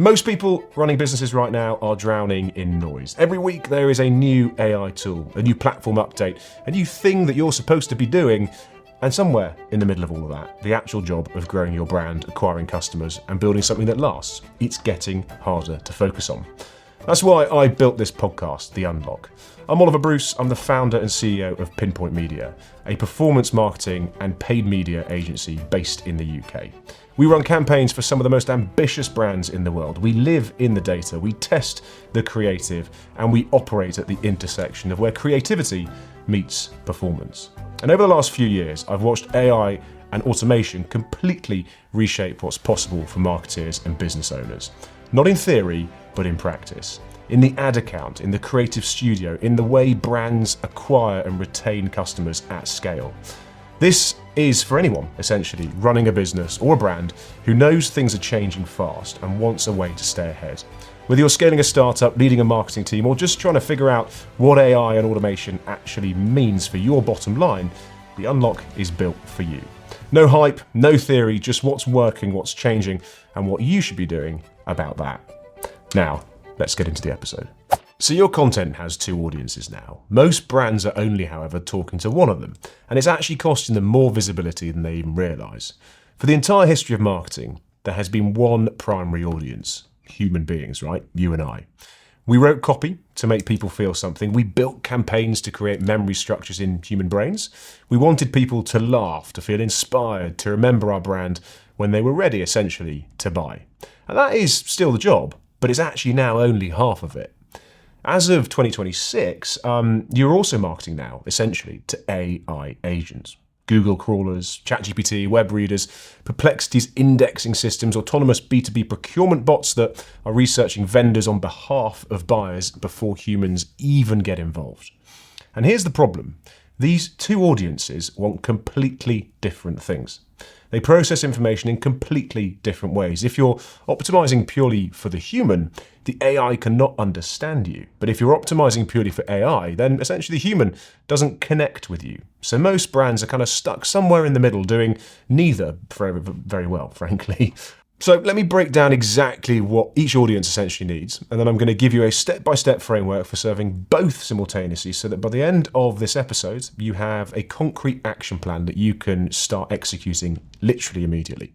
Most people running businesses right now are drowning in noise. Every week there is a new AI tool, a new platform update, a new thing that you're supposed to be doing, and somewhere in the middle of all of that, the actual job of growing your brand, acquiring customers, and building something that lasts, it's getting harder to focus on. That's why I built this podcast, The Unlock. I'm Oliver Bruce, I'm the founder and CEO of Pinpoint Media, a performance marketing and paid media agency based in the UK. We run campaigns for some of the most ambitious brands in the world. We live in the data, we test the creative, and we operate at the intersection of where creativity meets performance. And over the last few years, I've watched AI and automation completely reshape what's possible for marketeers and business owners. Not in theory, but in practice. In the ad account, in the creative studio, in the way brands acquire and retain customers at scale. This is for anyone, essentially, running a business or a brand who knows things are changing fast and wants a way to stay ahead. Whether you're scaling a startup, leading a marketing team, or just trying to figure out what AI and automation actually means for your bottom line, The Unlock is built for you. No hype, no theory, just what's working, what's changing, and what you should be doing about that. Now, let's get into the episode. So your content has two audiences now. Most brands are only, however, talking to one of them, and it's actually costing them more visibility than they even realise. For the entire history of marketing, there has been one primary audience. Human beings, right? You and I. We wrote copy to make people feel something. We built campaigns to create memory structures in human brains. We wanted people to laugh, to feel inspired, to remember our brand when they were ready, essentially, to buy. And that is still the job, but it's actually now only half of it. As of 2026, you're also marketing now, essentially, to AI agents. Google crawlers, ChatGPT, web readers, Perplexity's indexing systems, autonomous B2B procurement bots that are researching vendors on behalf of buyers before humans even get involved. And here's the problem. These two audiences want completely different things. They process information in completely different ways. If you're optimizing purely for the human, the AI cannot understand you. But if you're optimizing purely for AI, then essentially the human doesn't connect with you. So most brands are kind of stuck somewhere in the middle, doing neither very well, frankly. So let me break down exactly what each audience essentially needs, and then I'm going to give you a step-by-step framework for serving both simultaneously so that by the end of this episode, you have a concrete action plan that you can start executing literally immediately.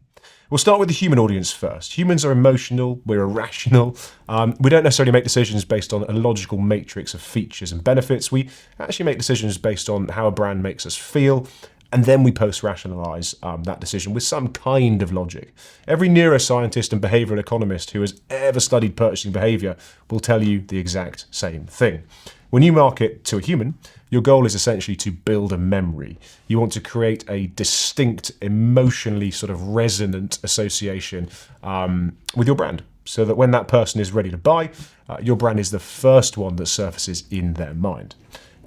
We'll start with the human audience first. Humans are emotional, we're irrational. We don't necessarily make decisions based on a logical matrix of features and benefits. We actually make decisions based on how a brand makes us feel, and then we post-rationalize that decision with some kind of logic. Every neuroscientist and behavioral economist who has ever studied purchasing behavior will tell you the exact same thing. When you market to a human, your goal is essentially to build a memory. You want to create a distinct, emotionally sort of resonant association with your brand, so that when that person is ready to buy, your brand is the first one that surfaces in their mind.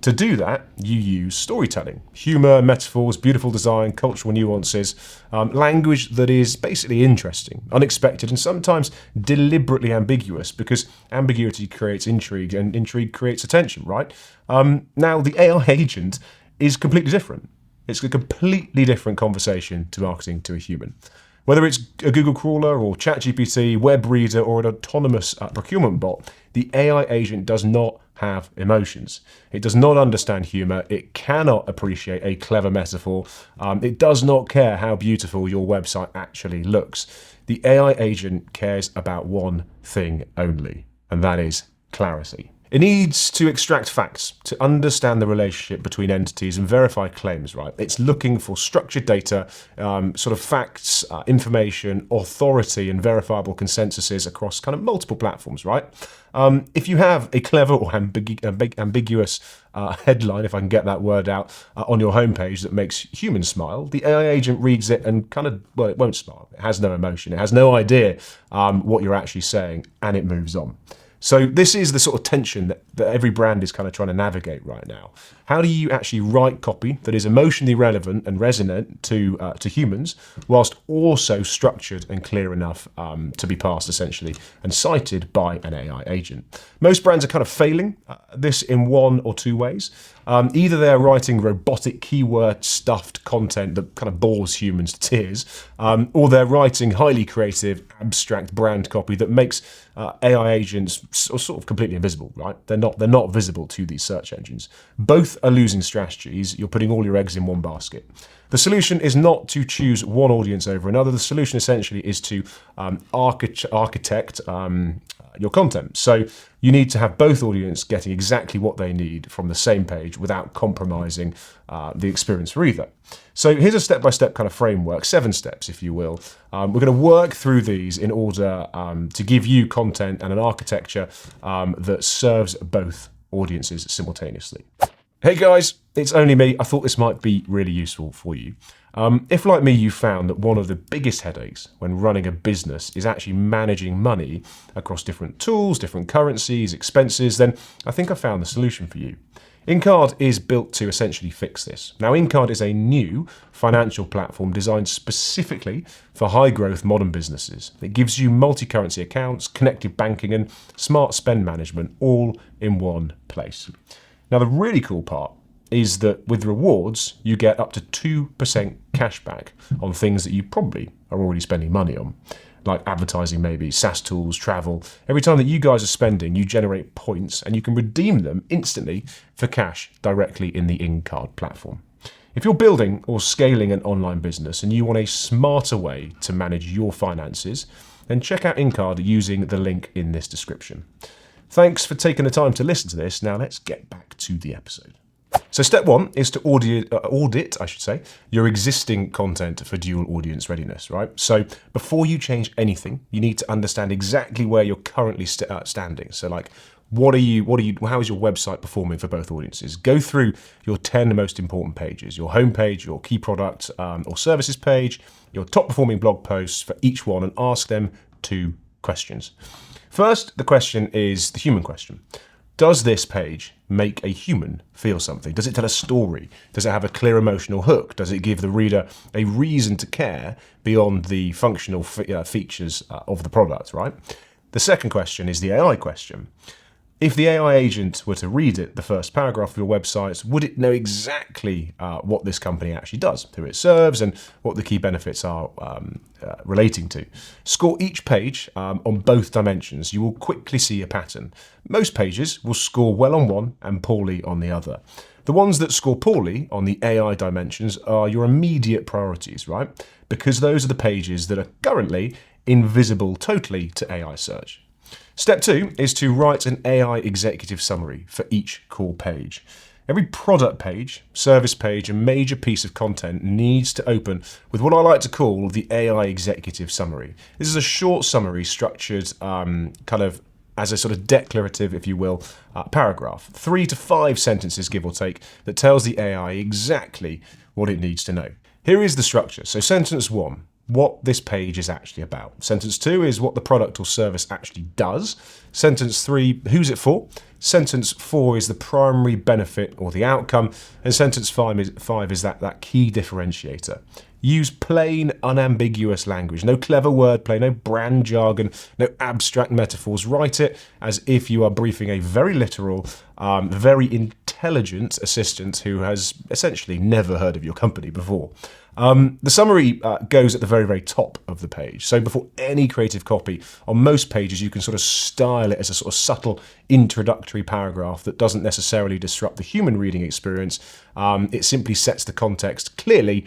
To do that, you use storytelling, humour, metaphors, beautiful design, cultural nuances, language that is basically interesting, unexpected, and sometimes deliberately ambiguous, because ambiguity creates intrigue and intrigue creates attention, right? Now, the AI agent is completely different. It's a completely different conversation to marketing to a human. Whether it's a Google crawler or ChatGPT, web reader, or an autonomous procurement bot, the AI agent does not have emotions. It does not understand humour. It cannot appreciate a clever metaphor. It does not care how beautiful your website actually looks. The AI agent cares about one thing only, and that is clarity. It needs to extract facts, to understand the relationship between entities and verify claims, right? It's looking for structured data, sort of facts, information, authority, and verifiable consensuses across kind of multiple platforms, right? If you have a clever or ambiguous headline, if I can get that word out, on your homepage that makes humans smile, the AI agent reads it and kind of, well, it won't smile. It has no emotion. It has no idea what you're actually saying, and it moves on. So this is the sort of tension that every brand is kind of trying to navigate right now. How do you actually write copy that is emotionally relevant and resonant to humans, whilst also structured and clear enough to be passed essentially and cited by an AI agent? Most brands are kind of failing this in one or two ways. Either they're writing robotic keyword stuffed content that kind of bores humans to tears, or they're writing highly creative, abstract brand copy that makes AI agents sort of completely invisible, right? They're not visible to these search engines. Both are losing strategies. You're putting all your eggs in one basket. The solution is not to choose one audience over another. The solution essentially is to architect your content. So you need to have both audiences getting exactly what they need from the same page without compromising the experience for either. So here's a step-by-step kind of framework, 7 steps, if you will. We're going to work through these in order to give you content and an architecture that serves both audiences simultaneously. Hey guys, it's only me. I thought this might be really useful for you. If, like me, you found that one of the biggest headaches when running a business is actually managing money across different tools, different currencies, expenses, then I think I found the solution for you. InCard is built to essentially fix this. Now, InCard is a new financial platform designed specifically for high-growth modern businesses. It gives you multi-currency accounts, connected banking, and smart spend management all in one place. Now, the really cool part is that with rewards, you get up to 2% cash back on things that you probably are already spending money on, like advertising maybe, SaaS tools, travel. Every time that you guys are spending, you generate points and you can redeem them instantly for cash directly in the InCard platform. If you're building or scaling an online business and you want a smarter way to manage your finances, then check out InCard using the link in this description. Thanks for taking the time to listen to this. Now let's get back to the episode. So step 1 is to audit your existing content for dual audience readiness, right? So before you change anything, you need to understand exactly where you're currently standing. So like, how is your website performing for both audiences? Go through your 10 most important pages, your homepage, your key product or services page, your top performing blog posts for each one, and ask them 2 questions. First, the question is the human question. Does this page make a human feel something? Does it tell a story? Does it have a clear emotional hook? Does it give the reader a reason to care beyond the functional features of the product, right? The second question is the AI question. If the AI agent were to read it, the first paragraph of your website, would it know exactly what this company actually does, who it serves, and what the key benefits are relating to? Score each page on both dimensions. You will quickly see a pattern. Most pages will score well on one and poorly on the other. The ones that score poorly on the AI dimensions are your immediate priorities, right? Because those are the pages that are currently invisible totally to AI search. Step 2 is to write an AI executive summary for each core page. Every product page, service page, and major piece of content needs to open with what I like to call the AI executive summary. This is a short summary structured kind of as a sort of declarative, if you will, paragraph. 3 to 5 sentences, give or take, that tells the AI exactly what it needs to know. Here is the structure. So sentence 1. What this page is actually about. Sentence 2 is what the product or service actually does. Sentence 3, who's it for? Sentence 4 is the primary benefit or the outcome. And sentence 5 is that key differentiator. Use plain, unambiguous language. No clever wordplay, no brand jargon, no abstract metaphors. Write it as if you are briefing a very literal, very intelligent assistant who has essentially never heard of your company before. The summary goes at the very, very top of the page. So before any creative copy, on most pages, you can sort of style it as a sort of subtle introductory paragraph that doesn't necessarily disrupt the human reading experience. It simply sets the context clearly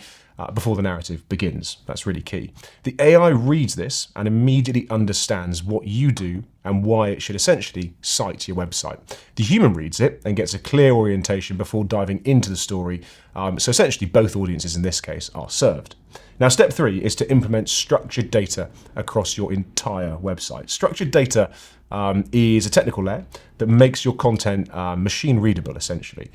before the narrative begins. That's really key. The AI reads this and immediately understands what you do and why it should essentially cite your website. The human reads it and gets a clear orientation before diving into the story. So essentially both audiences in this case are served. Now, step 3 is to implement structured data across your entire website. Structured data is a technical layer that makes your content machine readable, essentially.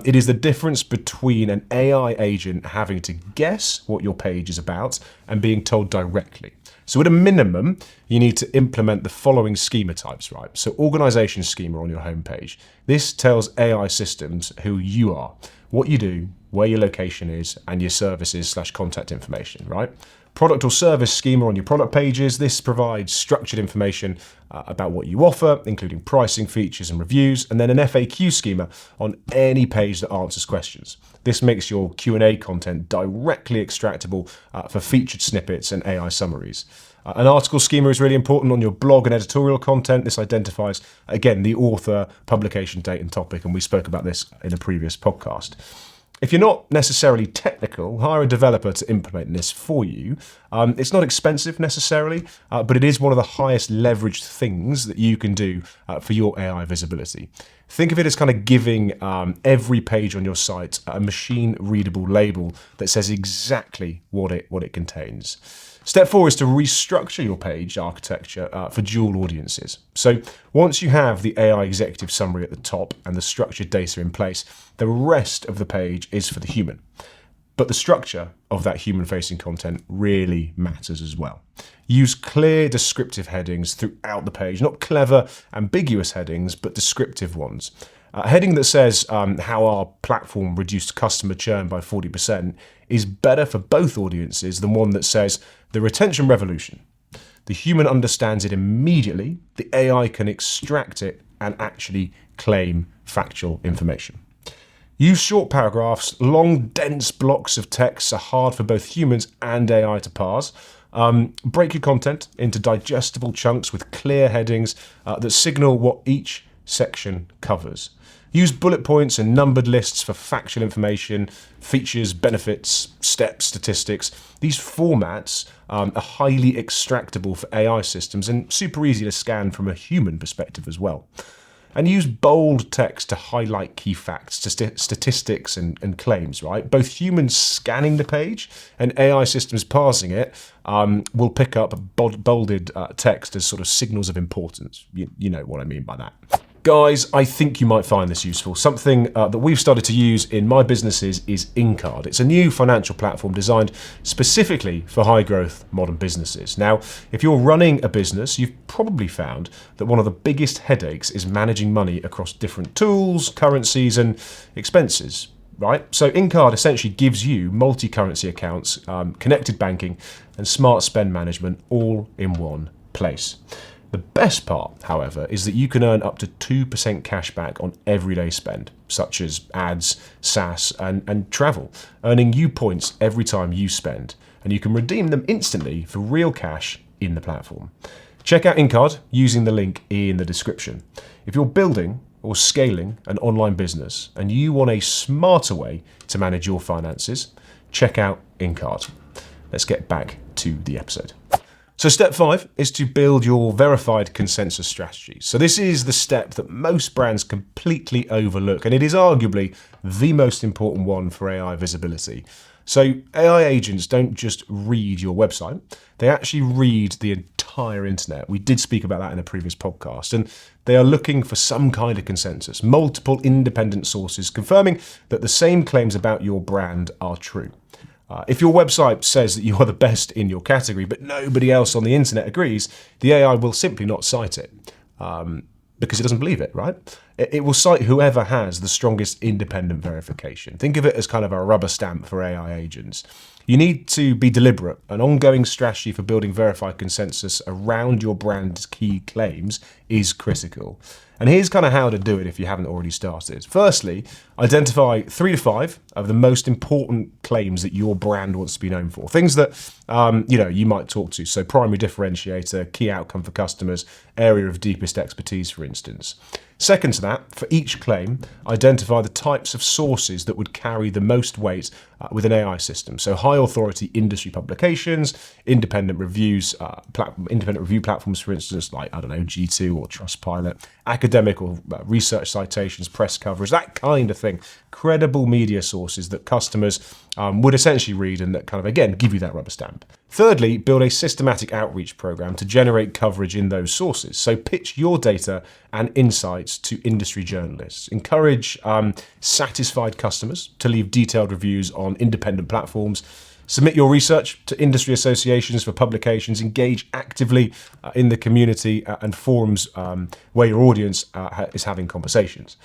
It is the difference between an AI agent having to guess what your page is about and being told directly. So at a minimum, you need to implement the following schema types, right? So organization schema on your homepage. This tells AI systems who you are, what you do, where your location is, and your services/contact information, right? Product or service schema on your product pages. This provides structured information about what you offer, including pricing, features, and reviews, and then an FAQ schema on any page that answers questions. This makes your Q&A content directly extractable for featured snippets and AI summaries. An article schema is really important on your blog and editorial content. This identifies, again, the author, publication date, and topic, and we spoke about this in a previous podcast. If you're not necessarily technical, hire a developer to implement this for you. It's not expensive necessarily, but it is one of the highest leveraged things that you can do for your AI visibility. Think of it as kind of giving every page on your site a machine-readable label that says exactly what it contains. Step 4 is to restructure your page architecture for dual audiences. So once you have the AI executive summary at the top and the structured data in place, the rest of the page is for the human. But the structure of that human-facing content really matters as well. Use clear descriptive headings throughout the page, not clever, ambiguous headings, but descriptive ones. A heading that says how our platform reduced customer churn by 40% is better for both audiences than one that says the retention revolution. The human understands it immediately, the AI can extract it and actually claim factual information. Use short paragraphs. Long, dense blocks of text are hard for both humans and AI to parse. Break your content into digestible chunks with clear headings that signal what each section covers. Use bullet points and numbered lists for factual information, features, benefits, steps, statistics. These formats are highly extractable for AI systems and super easy to scan from a human perspective as well. And use bold text to highlight key facts, statistics and claims, right? Both humans scanning the page and AI systems parsing it will pick up bolded text as sort of signals of importance. You know what I mean by that. Guys, I think you might find this useful. Something that we've started to use in my businesses is InCard. It's a new financial platform designed specifically for high-growth modern businesses. Now, if you're running a business, you've probably found that one of the biggest headaches is managing money across different tools, currencies, and expenses. Right? So InCard essentially gives you multi-currency accounts, connected banking, and smart spend management all in one place. The best part, however, is that you can earn up to 2% cash back on everyday spend, such as ads, SaaS, and travel, earning you points every time you spend, and you can redeem them instantly for real cash in the platform. Check out InCard using the link in the description. If you're building or scaling an online business and you want a smarter way to manage your finances, check out InCard. Let's get back to the episode. So step 5 is to build your verified consensus strategy. So this is the step that most brands completely overlook, and it is arguably the most important one for AI visibility. So AI agents don't just read your website, they actually read the entire internet. We did speak about that in a previous podcast, and they are looking for some kind of consensus, multiple independent sources confirming that the same claims about your brand are true. If your website says that you are the best in your category, but nobody else on the internet agrees, the AI will simply not cite it because it doesn't believe it, right? It will cite whoever has the strongest independent verification. Think of it as kind of a rubber stamp for AI agents. You need to be deliberate. An ongoing strategy for building verified consensus around your brand's key claims is critical. And here's kind of how to do it if you haven't already started. Firstly, identify 3 to 5 of the most important claims that your brand wants to be known for. Things that you might talk to. So primary differentiator, key outcome for customers, area of deepest expertise, for instance. Second to that, for each claim, identify the types of sources that would carry the most weight with an AI system. So high authority industry publications, independent review platforms, for instance, like, G2 or Trustpilot, academic or research citations, press coverage, that kind of thing. Credible media sources that customers would essentially read and that kind of, again, give you that rubber stamp. Thirdly, build a systematic outreach program to generate coverage in those sources. So pitch your data and insights to industry journalists. Encourage satisfied customers to leave detailed reviews on independent platforms. Submit your research to industry associations for publications, engage actively in the community and forums where your audience is having conversations.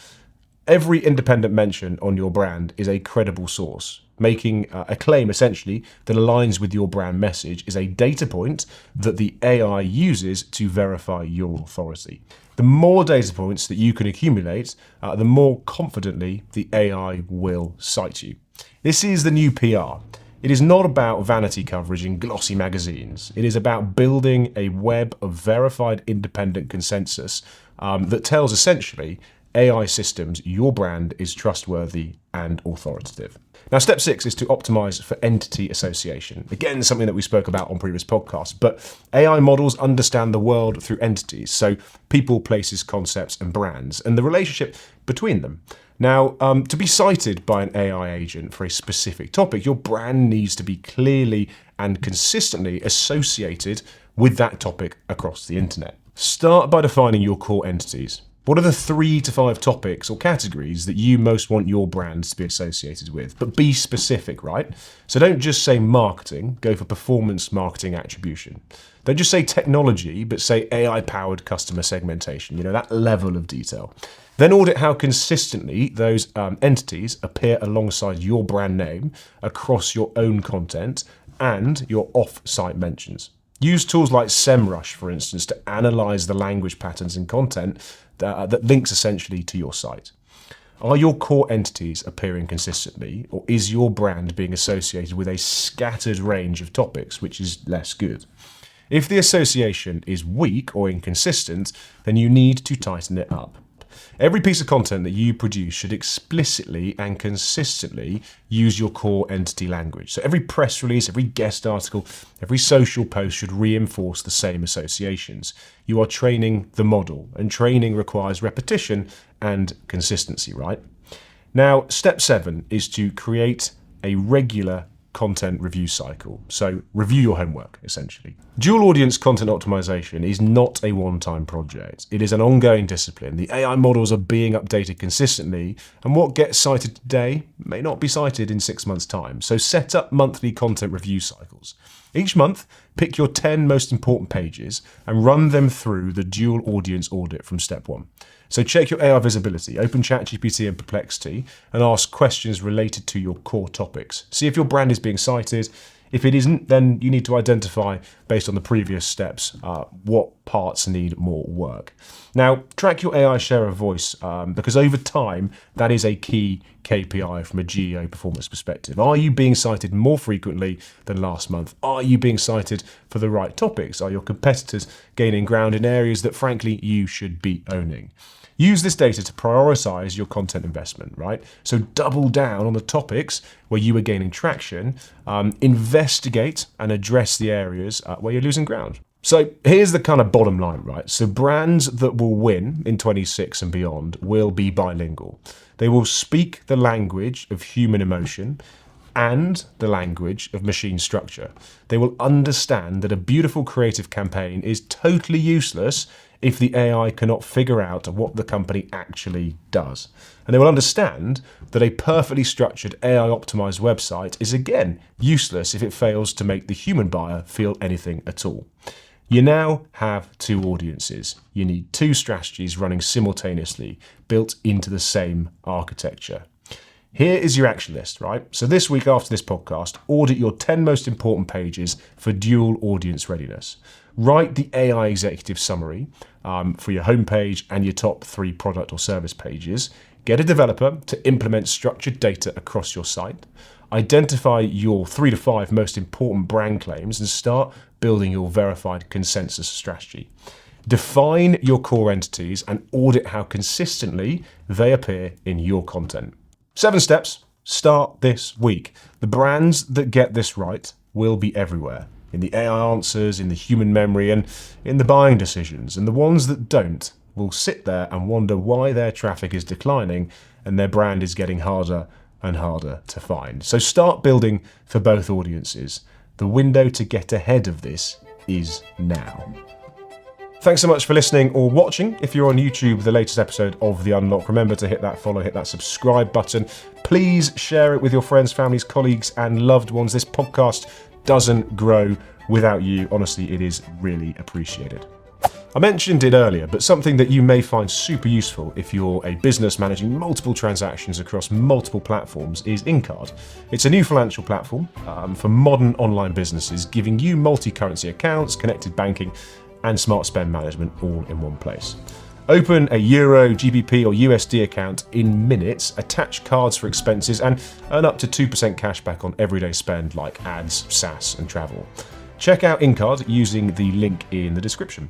Every independent mention on your brand is a credible source. Making a claim essentially that aligns with your brand message is a data point that the AI uses to verify your authority. The more data points that you can accumulate, the more confidently the AI will cite you. This is the new PR. It is not about vanity coverage in glossy magazines. It is about building a web of verified independent consensus that tells essentially AI systems your brand is trustworthy and authoritative. Now, step 6 is to optimize for entity association. Again, something that we spoke about on previous podcasts, but AI models understand the world through entities, so people, places, concepts, and brands, and the relationship between them. Now, to be cited by an AI agent for a specific topic, your brand needs to be clearly and consistently associated with that topic across the internet. Start by defining your core entities. What are the 3 to 5 topics or categories that you most want your brands to be associated with? But be specific, right? So don't just say marketing, go for performance marketing attribution. Don't just say technology, but say AI-powered customer segmentation, that level of detail. Then audit how consistently those entities appear alongside your brand name across your own content and your off-site mentions. Use tools like SEMrush, for instance, to analyze the language patterns and content that links essentially to your site. Are your core entities appearing consistently, or is your brand being associated with a scattered range of topics, which is less good? If the association is weak or inconsistent, then you need to tighten it up. Every piece of content that you produce should explicitly and consistently use your core entity language. So every press release, every guest article, every social post should reinforce the same associations. You are training the model, and training requires repetition and consistency, right? Now, step 7 is to create a regular content review cycle. So review your homework, essentially. Dual audience content optimization is not a one-time project. It is an ongoing discipline. The AI models are being updated consistently, and what gets cited today may not be cited in 6 months' time. So set up monthly content review cycles. Each month, pick your 10 most important pages and run them through the dual audience audit from step 1. So check your AI visibility, open ChatGPT and Perplexity, and ask questions related to your core topics. See if your brand is being cited. If it isn't, then you need to identify, based on the previous steps, what parts need more work. Now, track your AI share of voice, because over time, that is a key KPI from a GEO performance perspective. Are you being cited more frequently than last month? Are you being cited for the right topics? Are your competitors gaining ground in areas that, frankly, you should be owning? Use this data to prioritize your content investment, right? So double down on the topics where you are gaining traction, investigate and address the areas where you're losing ground. So here's the kind of bottom line, right? So brands that will win in 26 and beyond will be bilingual. They will speak the language of human emotion and the language of machine structure. They will understand that a beautiful creative campaign is totally useless if the AI cannot figure out what the company actually does. And they will understand that a perfectly structured AI-optimized website is, again, useless if it fails to make the human buyer feel anything at all. You now have 2 audiences. You need 2 strategies running simultaneously, built into the same architecture. Here is your action list, right? So this week after this podcast, audit your 10 most important pages for dual audience readiness. Write the AI executive summary for your homepage and your top 3 product or service pages. Get a developer to implement structured data across your site. Identify your 3 to 5 most important brand claims and start building your verified consensus strategy. Define your core entities and audit how consistently they appear in your content. 7 steps. Start this week. The brands that get this right will be everywhere. In the AI answers, in the human memory, and in the buying decisions. And the ones that don't will sit there and wonder why their traffic is declining and their brand is getting harder and harder to find. So start building for both audiences. The window to get ahead of this is now. Thanks so much for listening or watching. If you're on YouTube, the latest episode of The Unlock, remember to hit that follow, hit that subscribe button. Please share it with your friends, families, colleagues, and loved ones. This podcast doesn't grow without you. Honestly, it is really appreciated. I mentioned it earlier, but something that you may find super useful if you're a business managing multiple transactions across multiple platforms is InCard. It's a new financial platform for modern online businesses, giving you multi-currency accounts, connected banking, and smart spend management all in one place. Open a Euro, GBP, or USD account in minutes, attach cards for expenses, and earn up to 2% cash back on everyday spend like ads, SaaS, and travel. Check out InCard using the link in the description.